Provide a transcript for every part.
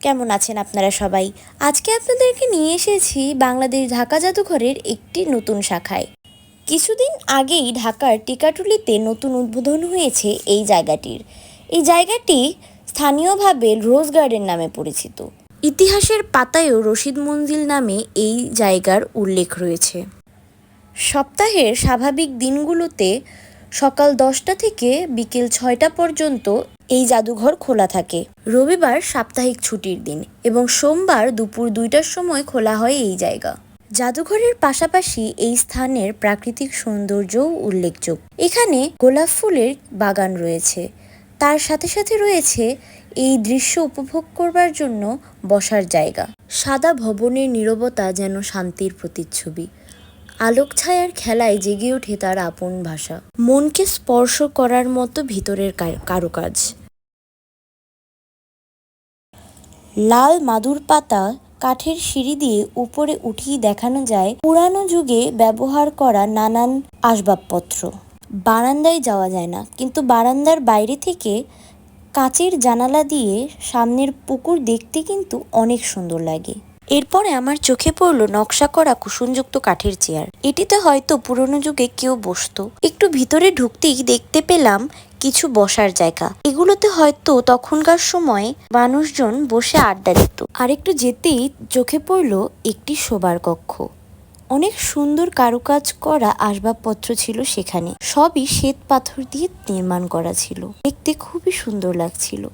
কেমন আছেন আপনারা সবাই? আজকে আপনাদেরকে নিয়ে এসেছি বাংলাদেশ ঢাকা জাদুঘরের একটি নতুন শাখায়। কিছুদিন আগেই ঢাকার টিকাটুলিতে নতুন উদ্বোধন হয়েছে এই জায়গাটির। এই জায়গাটি স্থানীয়ভাবে রোজ গার্ডেন নামে পরিচিত। ইতিহাসের পাতায়ও রশিদ মঞ্জিল নামে এই জায়গার উল্লেখ রয়েছে। সপ্তাহের স্বাভাবিক দিনগুলোতে সকাল 10টা থেকে বিকেল 6টা পর্যন্ত এই জাদুঘর খোলা থাকে। রবিবার সাপ্তাহিক ছুটির দিন এবং সোমবার দুপুর 2টার সময় খোলা হয় এই জায়গা। জাদুঘরের পাশাপাশি এই স্থানের প্রাকৃতিক সৌন্দর্যও উল্লেখযোগ্য। এখানে গোলাপ ফুলের বাগান রয়েছে, তার সাথে সাথে রয়েছে এই দৃশ্য উপভোগ করবার জন্য বসার জায়গা। সাদা ভবনের নীরবতা যেন শান্তির প্রতিচ্ছবি। আলোক ছায়ার খেলায় জেগে ওঠে তার আপন ভাষা, মনকে স্পর্শ করার মতো ভিতরের কারুকাজ। লাল মাদুর পাতা কাঠের সিঁড়ি দিয়ে উপরে উঠিয়ে দেখানো যায় পুরানো যুগে ব্যবহার করা নানান আসবাবপত্র। বারান্দায় যাওয়া যায় না, কিন্তু বারান্দার বাইরে থেকে কাচের জানালা দিয়ে সামনের পুকুর দেখতে কিন্তু অনেক সুন্দর লাগে। এরপরে আমার চোখে পড়লো নকশা করা কুশনযুক্ত কাঠের চেয়ার। এটিতে হয়তো পুরনো যুগে কেউ বসতো। একটু ভিতরে ঢুকতেই দেখতে পেলাম কিছু বসার জায়গা। এগুলোতে হয়তো তখনকার সময় মানুষজন বসে আড্ডা দিত। আর একটু যেতেই চোখে পড়লো একটি শোবার কক্ষ। অনেক সুন্দর কারুকাজ করা আসবাবপত্র ছিল সেখানে। সবই শ্বেত পাথর দিয়ে নির্মাণ করা ছিল। দেখতে খুবই সুন্দর লাগছিল।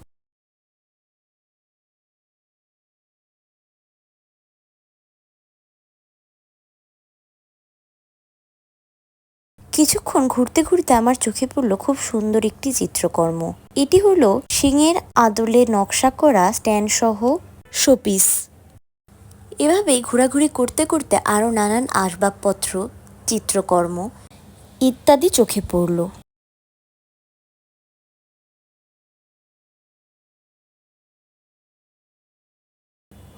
কিছুক্ষণ ঘুরতে ঘুরতে আমার চোখে পড়ল খুব সুন্দর একটি চিত্রকর্ম। এটি হলো সিংহের আদলে নকশা করা স্ট্যান্ড সহ শোপিস। এভাবেই ঘোরাঘুরি করতে করতে আরও নানান আসবাবপত্র, চিত্রকর্ম ইত্যাদি চোখে পড়ল।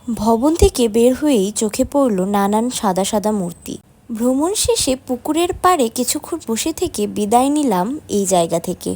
ভবন থেকে বের হয়েই চোখে পড়ল নানান সাদা সাদা মূর্তি। ভ্রমণ শেষে পুকুরের পাড়ে কিছুক্ষণ বসে থেকে বিদায় নিলাম এই জায়গা থেকে।